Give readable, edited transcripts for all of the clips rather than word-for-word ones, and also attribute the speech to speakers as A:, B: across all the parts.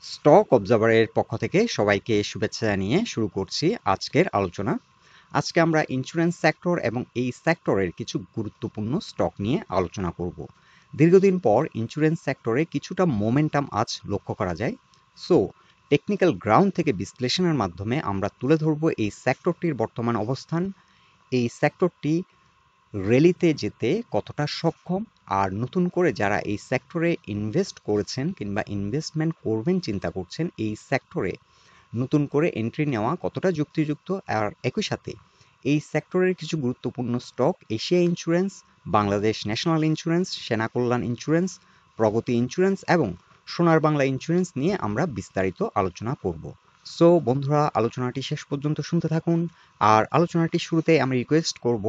A: Stock অবজারভারের পক্ষ থেকে সবাইকে শুভেচ্ছা জানিয়ে শুরু করছি আজকের আলোচনা। আজকে আমরা ইন্স্যুরেন্স সেক্টর এবং এই সেক্টরের কিছু গুরুত্বপূর্ণ স্টক নিয়ে আলোচনা করব। দীর্ঘদিন পর ইন্স্যুরেন্স সেক্টরে কিছুটা মোমেন্টাম আজ লক্ষ্য করা যায়। সো টেকনিক্যাল গ্রাউন্ড থেকে বিশ্লেষণের মাধ্যমে আমরা তুলে ধরব এই সেক্টরটির বর্তমান অবস্থান, এই সেক্টরটি র্যালিতে যেতে কতটা সক্ষম, আর নতুন করে যারা এই সেক্টরে ইনভেস্ট করেছেন কিংবা ইনভেস্টমেন্ট করবেন চিন্তা করছেন, এই সেক্টরে নতুন করে এন্ট্রি নেওয়া কতটা যুক্তিযুক্ত। আর একই সাথে এই সেক্টরের কিছু গুরুত্বপূর্ণ stock Asia insurance, Bangladesh national insurance, সেনা কল্যাণ ইন্স্যুরেন্স, প্রগতি ইন্স্যুরেন্স এবং সোনার বাংলা ইন্স্যুরেন্স নিয়ে আমরা বিস্তারিত আলোচনা করব। সো বন্ধুরা, আলোচনাটি শেষ পর্যন্ত শুনতে থাকুন। আর আলোচনাটির শুরুতে আমি রিকোয়েস্ট করব,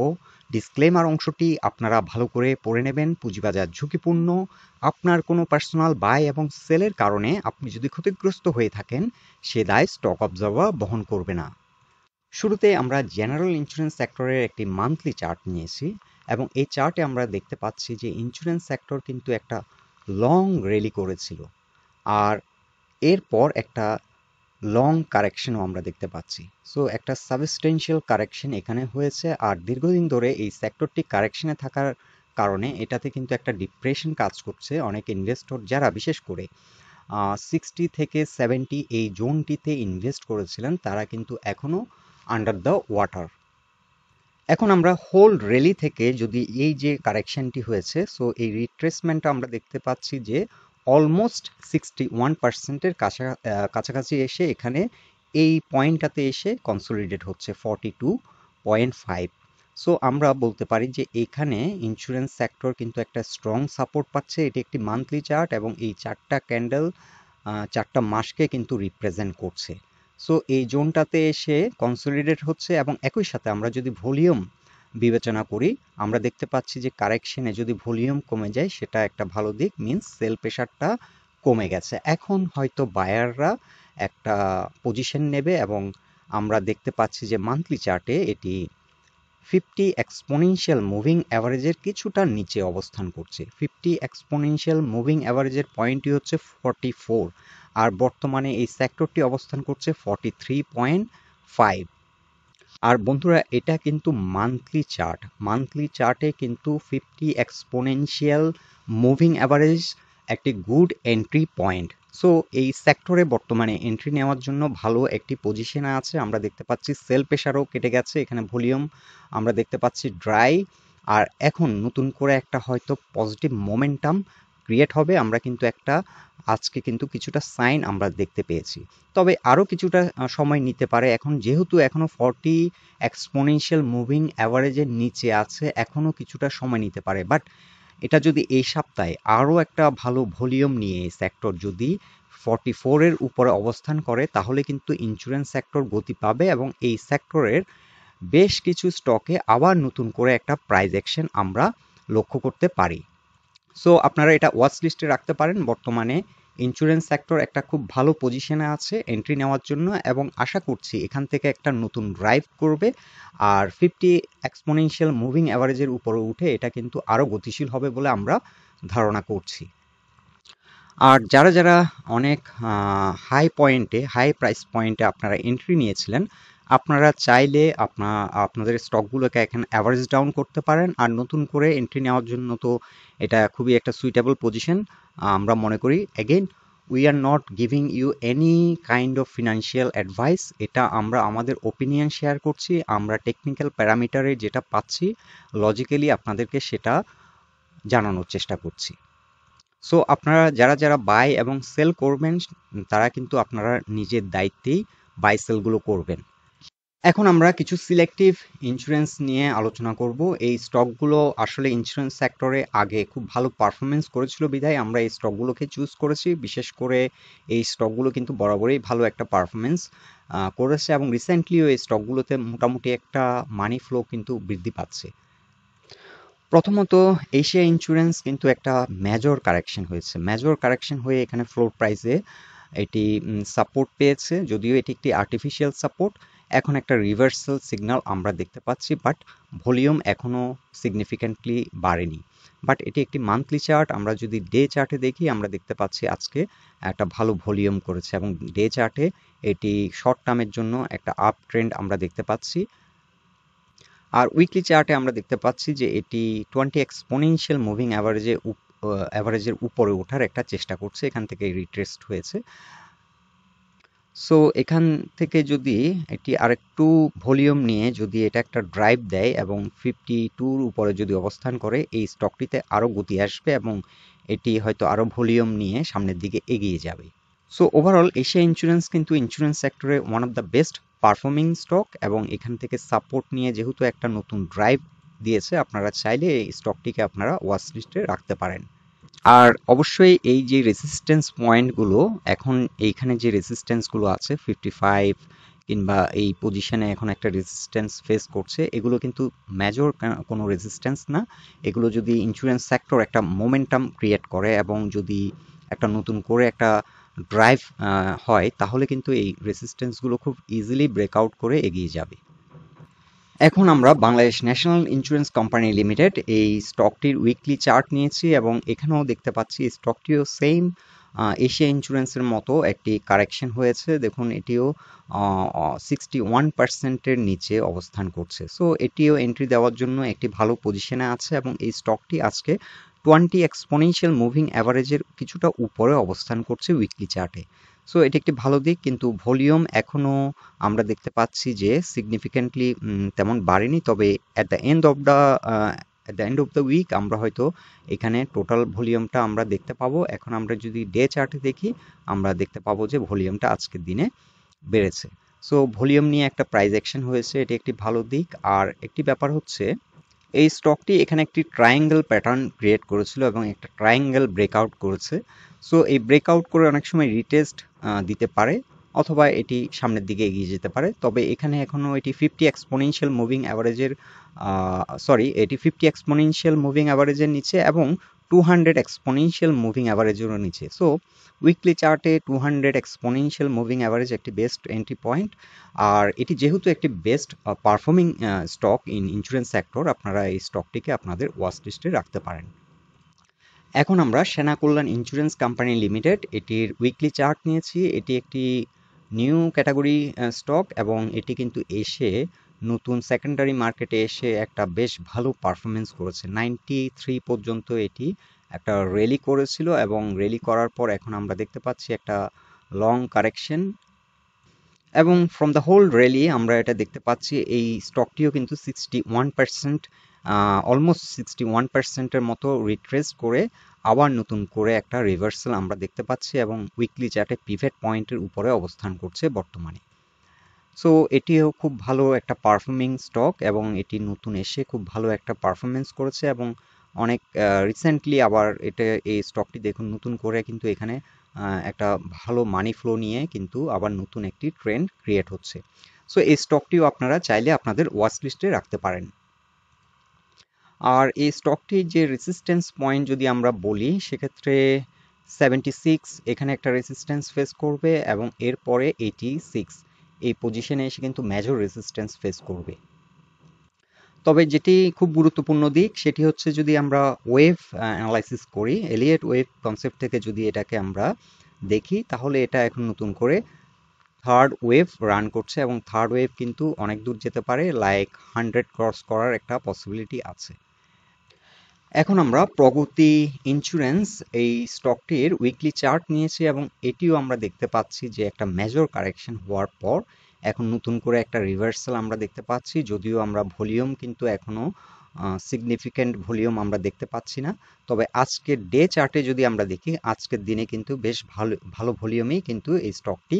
A: ডিসক্লেমার অংশটি আপনারা ভালো করে পড়ে নেবেন। পুঁজিবাজার ঝুঁকিপূর্ণ। আপনার কোনো পার্সোনাল বাই এবং সেলের কারণে আপনি যদি ক্ষতিগ্রস্ত হয়ে থাকেন, সে দায় স্টক অবজারভার বহন করবে না। শুরুতে আমরা জেনারেল ইন্স্যুরেন্স সেক্টরের একটি মান্থলি চার্ট নিয়েছি এবং এই চার্টে আমরা দেখতে পাচ্ছি যে ইন্স্যুরেন্স সেক্টর কিন্তু একটা লং র্যালি করেছিল, আর এরপর একটা লং কারেকশনও আমরা দেখতে পাচ্ছি। সো একটা সাবস্টেন্সিয়াল কারেকশন এখানে হয়েছে, আর দীর্ঘদিন ধরে এই সেক্টরটি কারেকশনে থাকার কারণে এটাতে কিন্তু একটা ডিপ্রেশন কাজ করছে। অনেক ইনভেস্টর যারা বিশেষ করে 60 থেকে 70 এই জোনটিতে ইনভেস্ট করেছিলেন, তারা কিন্তু এখনও আন্ডার দ্য ওয়াটার। এখন আমরা হোল র্যালি থেকে যদি এই যে কারেকশনটি হয়েছে, সো এই রিট্রেসমেন্টটা আমরা দেখতে পাচ্ছি যে অলমোস্ট 61%-এর কাছাকাছি এসে এখানে এই পয়েন্টটাতে এসে কনসোলিডেট হচ্ছে 42.5। সো আমরা বলতে পারি যে এখানে ইন্স্যুরেন্স সেক্টর কিন্তু একটা স্ট্রং সাপোর্ট পাচ্ছে। এটি একটি মান্থলি চার্ট এবং এই চারটা ক্যান্ডেল চারটা মাসকে কিন্তু রিপ্রেজেন্ট করছে। সো এই জোনটাতে এসে কনসোলিডেট হচ্ছে এবং একই সাথে আমরা যদি ভলিউম বিবেচনা করি, আমরা দেখতে পাচ্ছি যে কারেকশনে যদি ভলিউম কমে যায় সেটা একটা ভালো দিক, মিন্স সেল প্রেশারটা কমে গেছে। এখন হয়তো বায়াররা একটা পজিশন নেবে এবং আমরা দেখতে পাচ্ছি যে মান্থলি চার্টে এটি 50 এক্সপোনেনশিয়াল মুভিং অ্যাভারেজের কিছুটা নিচে অবস্থান করছে। 50 এক্সপোনেনশিয়াল মুভিং অ্যাভারেজের পয়েন্টটি হচ্ছে 44, আর বর্তমানে এই সেক্টরটি অবস্থান করছে 43.5। আর বন্ধুরা, এটা কিন্তু মান্থলি চার্ট। মান্থলি চার্টে কিন্তু 50 এক্সপোনেনশিয়াল মুভিং অ্যাভারেজ একটি গুড এন্ট্রি পয়েন্ট। সো এই সেক্টরে বর্তমানে এন্ট্রি নেওয়ার জন্য ভালো একটি পজিশনে আছে। আমরা দেখতে পাচ্ছি সেল প্রেশারও কেটে গেছে, এখানে ভলিউম আমরা দেখতে পাচ্ছি ড্রাই, আর এখন নতুন করে একটা হয়তো পজিটিভ মোমেন্টাম ক্রিয়েট হবে। আমরা কিন্তু একটা আজকে কিন্তু কিছুটা সাইন আমরা দেখতে পেয়েছি, তবে আরও কিছুটা সময় নিতে পারে। এখন যেহেতু এখনও 40 এক্সপোনেনশিয়াল মুভিং অ্যাভারেজের নিচে আছে, এখনও কিছুটা সময় নিতে পারে। বাট এটা যদি এই সপ্তাহে আরও একটা ভালো ভলিউম নিয়ে এই সেক্টর যদি 44-এর উপরে অবস্থান করে, তাহলে কিন্তু ইন্স্যুরেন্স সেক্টর গতি পাবে এবং এই সেক্টরের বেশ কিছু স্টকে আবার নতুন করে একটা প্রাইস অ্যাকশন আমরা লক্ষ্য করতে পারি। সো আপনারা এটা ওয়াচ লিস্টে রাখতে পারেন। বর্তমানে ইন্স্যুরেন্স সেক্টর একটা খুব ভালো পজিশনে আছে এন্ট্রি নেওয়ার জন্য, এবং আশা করছি এখান থেকে একটা নতুন ড্রাইভ করবে, আর 50 এক্সপোনেনশিয়াল মুভিং অ্যাভারেজের উপরে উঠে এটা কিন্তু আরও গতিশীল হবে বলে আমরা ধারণা করছি। আর যারা যারা অনেক হাই পয়েন্টে, হাই প্রাইস পয়েন্টে আপনারা এন্ট্রি নিয়েছিলেন, আপনারা চাইলে আপনাদের স্টকগুলোকে এখানে অ্যাভারেজ ডাউন করতে পারেন। আর নতুন করে এন্ট্রি নেওয়ার জন্য তো এটা খুবই একটা সুইটেবল পজিশন আমরা মনে করি। Again, we are not giving you any kind of financial advice, এটা আমরা আমাদের ওপিনিয়ন শেয়ার করছি। আমরা টেকনিক্যাল প্যারামিটারে যেটা পাচ্ছি, লজিক্যালি আপনাদেরকে সেটা জানানোর চেষ্টা করছি। সো আপনারা যারা যারা বাই এবং সেল করবেন, তারা কিন্তু আপনারা নিজের দায়িত্বেই বাই সেলগুলো করবেন। এখন আমরা কিছু সিলেক্টিভ ইন্স্যুরেন্স নিয়ে আলোচনা করব। এই স্টকগুলো আসলে ইন্স্যুরেন্স সেক্টরে আগে খুব ভালো পারফরমেন্স করেছিল বিধায় আমরা এই স্টকগুলোকে চুজ করেছি। বিশেষ করে এই স্টকগুলো কিন্তু বরাবরই ভালো একটা পারফরমেন্স করেছে এবং রিসেন্টলিও এই স্টকগুলোতে মোটামুটি একটা মানি ফ্লো কিন্তু বৃদ্ধি পাচ্ছে। প্রথমত, এশিয়া ইন্স্যুরেন্স কিন্তু একটা মেজর কারেকশন হয়েছে। মেজর কারেকশন হয়ে এখানে ফ্লোর প্রাইসে এটি সাপোর্ট পেয়েছে, যদিও এটি একটি আর্টিফিশিয়াল সাপোর্ট। এখন একটা রিভার্সাল সিগন্যাল আমরা দেখতে পাচ্ছি, বাট ভলিউম এখনও সিগনিফিক্যান্টলি বাড়েনি। বাট এটি একটি মান্থলি চার্ট। আমরা যদি ডে চার্টে দেখি, আমরা দেখতে পাচ্ছি আজকে একটা ভালো ভলিউম করেছে, এবং ডে চার্টে এটি শর্ট টার্মের জন্য একটা আপ ট্রেন্ড আমরা দেখতে পাচ্ছি। আর উইকলি চার্টে আমরা দেখতে পাচ্ছি যে এটি 20 এক্সপোনেনশিয়াল মুভিং অ্যাভারেজের উপরে ওঠার একটা চেষ্টা করছে, এখান থেকে রিট্রেসড হয়েছে। সো এখান থেকে যদি এটি আরেকটু ভলিউম নিয়ে যদি এটা একটা ড্রাইভ দেয় এবং 52 উপরে যদি অবস্থান করে, এই স্টকটিতে আরও গতি আসবে এবং এটি হয়তো আরও ভলিউম নিয়ে সামনের দিকে এগিয়ে যাবে। সো ওভারঅল এশিয়া ইন্স্যুরেন্স কিন্তু ইন্স্যুরেন্স সেক্টরে one of the best performing stock, এবং এখান থেকে সাপোর্ট নিয়ে যেহেতু একটা নতুন ড্রাইভ দিয়েছে, আপনারা চাইলে এই স্টকটিকে আপনারা ওয়াচ লিস্টে রাখতে পারেন। আর অবশ্যই এই যে রেসিস্ট্যান্স পয়েন্টগুলো, এখন এইখানে যে রেসিস্ট্যান্সগুলো আছে 55 কিংবা এই পজিশনে এখন একটা রেসিস্ট্যান্স ফেস করছে, এগুলো কিন্তু মেজর কোনো রেসিস্ট্যান্স না। এগুলো যদি ইন্স্যুরেন্স সেক্টর একটা মোমেন্টাম ক্রিয়েট করে এবং যদি একটা নতুন করে একটা ড্রাইভ হয়, তাহলে কিন্তু এই রেসিস্ট্যান্সগুলো খুব ইজিলি ব্রেকআউট করে এগিয়ে যাবে। এখন আমরা Bangladesh national insurance company limited এই স্টকটির উইকলি চার্ট নিয়েছি, এবং এখানেও দেখতে পাচ্ছি স্টকটিও সেম এশিয়া ইন্স্যুরেন্সের মতো একটি কারেকশন হয়েছে। দেখুন এটিও 61%-এর নিচে অবস্থান করছে। সো এটিও এন্ট্রি দেওয়ার জন্য একটি ভালো পজিশনে আছে, এবং এই স্টকটি আজকে 20 এক্সপোনেনশিয়াল মুভিং অ্যাভারেজের কিছুটা উপরে অবস্থান করছে উইকলি চার্টে। সো এটি একটি ভালো দিক, কিন্তু ভলিউম এখনও আমরা দেখতে পাচ্ছি যে সিগনিফিক্যান্টলি তেমন বাড়েনি। তবে at the end of the week আমরা হয়তো এখানে টোটাল ভলিউমটা আমরা দেখতে পাবো। এখন আমরা যদি ডে চার্টে দেখি, আমরা দেখতে পাবো যে ভলিউমটা আজকের দিনে বেড়েছে। সো ভলিউম নিয়ে একটা প্রাইস অ্যাকশন হয়েছে, এটি একটি ভালো দিক। আর একটি ব্যাপার হচ্ছে, এই স্টকটি এখানে একটি ট্রায়াঙ্গেল প্যাটার্ন ক্রিয়েট করেছিল এবং একটা ট্রায়াঙ্গেল ব্রেকআউট করেছে। সো এই ব্রেকআউট করে অনেক সময় রিটেস্ট দিতে পারে, অথবা এটি সামনের দিকে এগিয়ে যেতে পারে। তবে এখানে এখনও এটি 50 এক্সপোনেনশিয়াল মুভিং অ্যাভারেজের এটি 50 এক্সপোনেনশিয়াল মুভিং অ্যাভারেজের নিচে এবং 200 এক্সপোনেনশিয়াল মুভিং অ্যাভারেজেরও নিচে। সো উইকলি চার্টে 200 এক্সপোনেনশিয়াল মুভিং অ্যাভারেজ একটি বেস্ট এন্ট্রি পয়েন্ট। আর এটি যেহেতু একটি best performing stock in insurance sector, আপনারা এই স্টকটিকে আপনাদের ওয়াচ লিস্টে রাখতে পারেন। এখন আমরা সেনা কল্যাণ ইন্স্যুরেন্স কোম্পানি লিমিটেড এটির উইকলি চার্ট নিয়েছি। এটি একটি নিউ ক্যাটাগরি স্টক, এবং এটি কিন্তু এসে নতুন সেকেন্ডারি মার্কেটে এসে একটা বেশ ভালো পারফরমেন্স করেছে। 93 পর্যন্ত এটি একটা র্যালি করেছিল, এবং র্যালি করার পর এখন আমরা দেখতে পাচ্ছি একটা লং কারেকশন, এবং ফ্রম দ্য হোল র্যালি আমরা এটা দেখতে পাচ্ছি এই স্টকটিও কিন্তু 61%, অলমোস্ট 61%-এর মতো রিট্রেস করে আবার নতুন করে একটা রিভার্সাল আমরা দেখতে পাচ্ছি, এবং উইকলি চার্টে পিভট পয়েন্টের উপরে অবস্থান করছে বর্তমানে। সো এটিও খুব ভালো একটা পারফর্মিং স্টক, এবং এটি নতুন এসে খুব ভালো একটা পারফরমেন্স করেছে, এবং অনেক রিসেন্টলি আবার এই স্টকটি দেখুন নতুন করে কিন্তু এখানে একটা ভালো মানি ফ্লো নিয়ে কিন্তু আবার নতুন একটি ট্রেন্ড ক্রিয়েট হচ্ছে। সো এই স্টকটিও আপনারা চাইলে আপনাদের ওয়াচ লিস্টে রাখতে পারেন। আর এই স্টকটির যে রেসিস্ট্যান্স পয়েন্ট যদি আমরা বলি, সেক্ষেত্রে 76 এখানে একটা রেসিস্ট্যান্স ফেস করবে, এবং এরপরে 86 এই পজিশনে এসে কিন্তু মেজর রেসিস্ট্যান্স ফেস করবে। তবে যেটি খুব গুরুত্বপূর্ণ দিক, সেটি হচ্ছে যদি আমরা ওয়েভ অ্যানালাইসিস করি, এলিয়ট ওয়েভ কনসেপ্ট থেকে যদি এটাকে আমরা দেখি, তাহলে এটা এখন নতুন করে থার্ড ওয়েভ রান করছে, এবং থার্ড ওয়েভ কিন্তু অনেক দূর যেতে পারে, লাইক 100 ক্রস করার একটা পসিবিলিটি আছে। এখন আমরা প্রগতি ইন্স্যুরেন্স এই স্টকটির উইকলি চার্ট নিয়েছি, এবং এটিও আমরা দেখতে পাচ্ছি যে একটা মেজর কারেকশন হওয়ার পর এখন নতুন করে একটা রিভার্সাল আমরা দেখতে পাচ্ছি, যদিও আমরা ভলিউম কিন্তু এখনও সিগনিফিক্যান্ট ভলিউম আমরা দেখতে পাচ্ছি না। তবে আজকের ডে চার্টে যদি আমরা দেখি, আজকের দিনে কিন্তু বেশ ভালো ভলিউমেই কিন্তু এই স্টকটি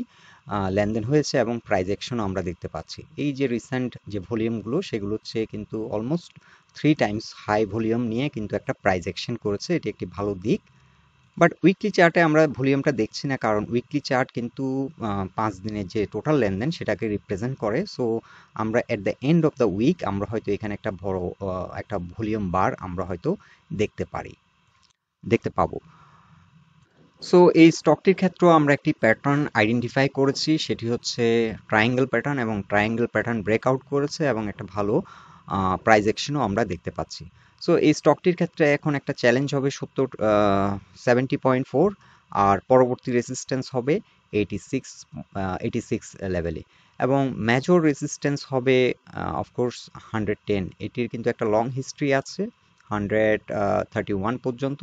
A: লেনদেন হয়েছে, এবং প্রাইস অ্যাকশনও আমরা দেখতে পাচ্ছি। এই যে রিসেন্ট যে ভলিউমগুলো, সেগুলো হচ্ছে কিন্তু অলমোস্ট 3 টাইমস হাই ভলিউম নিয়ে কিন্তু একটা প্রাইস অ্যাকশন করেছে, এটি একটি ভালো দিক। বাট উইকলি চার্টে আমরা ভলিউমটা দেখছি না, কারণ উইকলি চার্ট কিন্তু 5 দিনের যে টোটাল লেনদেন সেটাকে রিপ্রেজেন্ট করে। সো আমরা at the end of the week আমরা হয়তো এখানে একটা বড় একটা ভলিউম বার আমরা হয়তো দেখতে পাবো। সো এই স্টকটির ক্ষেত্রেও আমরা একটি প্যাটার্ন আইডেন্টিফাই করেছি, সেটি হচ্ছে ট্রায়াঙ্গেল প্যাটার্ন, এবং ট্রায়াঙ্গেল প্যাটার্ন ব্রেকআউট করেছে এবং একটা ভালো প্রাইস অ্যাকশনও আমরা দেখতে পাচ্ছি। সো এই স্টকটির ক্ষেত্রে এখন একটা চ্যালেঞ্জ হবে 70.4, আর পরবর্তী রেজিস্ট্যান্স হবে 86 লেভেলে, এবং মেজর রেজিস্ট্যান্স হবে অফকোর্স 110। এটির কিন্তু একটা লং হিস্ট্রি আছে 131 পর্যন্ত।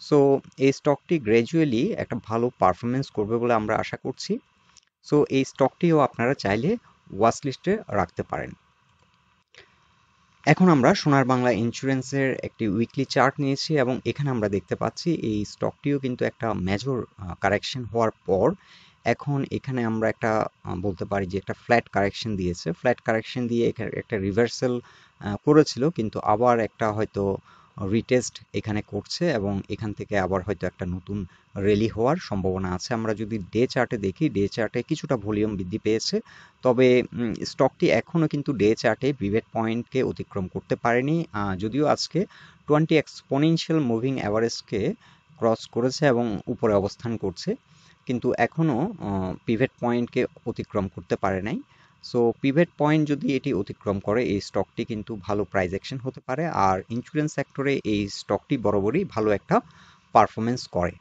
A: সো এই স্টকটি গ্র্যাজুয়ালি একটা ভালো পারফরমেন্স করবে বলে আমরা আশা করছি। সো এই স্টকটিও আপনারা চাইলে ওয়াচ লিস্টে রাখতে পারেন। এখন আমরা সোনার বাংলা ইন্স্যুরেন্সের একটি উইকলি চার্ট নিয়েছি, এবং এখানে আমরা দেখতে পাচ্ছি এই স্টকটিও কিন্তু একটা মেজর কারেকশন হওয়ার পর এখন এখানে আমরা একটা বলতে পারি যে একটা ফ্ল্যাট কারেকশন দিয়েছে। ফ্ল্যাট কারেকশন দিয়ে একটা রিভার্সাল করেছিল, কিন্তু আবার একটা হয়তো রিটেস্ট এখানে করছে, এবং এখান থেকে আবার হয়তো একটা নতুন র্যালি হওয়ার সম্ভাবনা আছে। আমরা যদি ডে চার্টে দেখি, ডে চার্টে কিছুটা ভলিউম বৃদ্ধি পেয়েছে, তবে স্টকটি এখনও কিন্তু ডে চার্টে পিভট পয়েন্টকে অতিক্রম করতে পারেনি, যদিও আজকে 20 এক্সপোনেনশিয়াল মুভিং অ্যাভারেজকে ক্রস করেছে এবং উপরে অবস্থান করছে, কিন্তু এখনও পিভট পয়েন্টকে অতিক্রম করতে পারে নাই। সো পিভট পয়েন্ট যদি এটি অতিক্রম করে, এই স্টকটি কিন্তু ভালো প্রাইস অ্যাকশন হতে পারে, আর ইন্স্যুরেন্স সেক্টরে এই স্টকটি বরাবরই ভালো একটা পারফরমেন্স করে।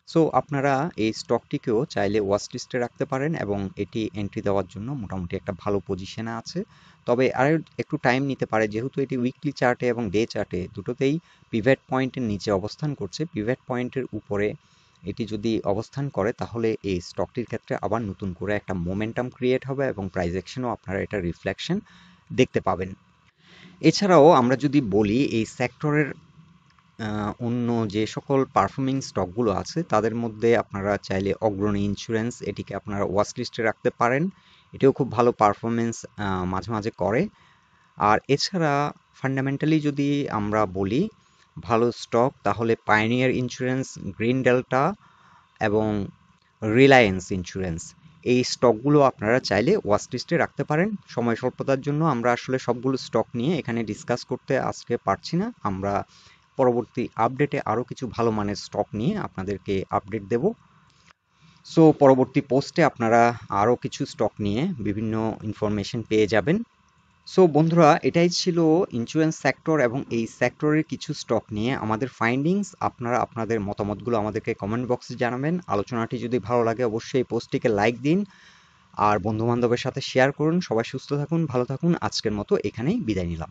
A: সো আপনারা এই স্টকটিকেও চাইলে ওয়াচ লিস্টে রাখতে পারেন, এবং এটি এন্ট্রি দেওয়ার জন্য মোটামুটি একটা ভালো পজিশনে আছে। তবে আর একটু টাইম নিতে পারে, যেহেতু এটি উইকলি চার্টে এবং ডে চার্টে দুটোতেই পিভট পয়েন্টের নিচে অবস্থান করছে। পিভট পয়েন্টের উপরে এটি যদি অবস্থান করে, তাহলে এই স্টকটির ক্ষেত্রে আবার নতুন করে একটা মোমেন্টাম ক্রিয়েট হবে, এবং প্রাইস অ্যাকশনও আপনারা এটা রিফ্লেকশন দেখতে পাবেন। এছাড়াও আমরা যদি বলি এই সেক্টরের অন্য যে সকল পারফর্মিং স্টকগুলো আছে, তাদের মধ্যে আপনারা চাইলে অগ্রণী ইন্স্যুরেন্স, এটিকে আপনারা ওয়াচ লিস্টে রাখতে পারেন। এটিও খুব ভালো পারফরমেন্স মাঝে মাঝে করে। আর এছাড়া ফান্ডামেন্টালি যদি আমরা বলি ভালো স্টক, তাহলে পায়োনিয়ার ইন্স্যুরেন্স, গ্রিন ডেল্টা এবং রিলায়েন্স ইন্স্যুরেন্স, এই স্টকগুলো আপনারা চাইলে ওয়াচ লিস্টে রাখতে পারেন। সময় স্বল্পতার জন্য আমরা আসলে সবগুলো স্টক নিয়ে এখানে ডিসকাস করতে আজকে পারছি না। আমরা পরবর্তী আপডেটে আরও কিছু ভালো মানের স্টক নিয়ে আপনাদেরকে আপডেট দেব। সো পরবর্তী পোস্টে আপনারা আরও কিছু স্টক নিয়ে বিভিন্ন ইনফরমেশন পেয়ে যাবেন। সো বন্ধুরা, এটাই ছিল ইন্স্যুরেন্স সেক্টর এবং এই সেক্টরের কিছু স্টক নিয়ে আমাদের ফাইন্ডিংস। আপনারা আপনাদের মতামতগুলো আমাদেরকে কমেন্ট বক্সে জানাবেন। আলোচনাটি যদি ভালো লাগে অবশ্যই এই পোস্টটিকে লাইক দিন, আর বন্ধুবান্ধবের সাথে শেয়ার করুন। সবাই সুস্থ থাকুন, ভালো থাকুন। আজকের মতো এখানেই বিদায় নিলাম।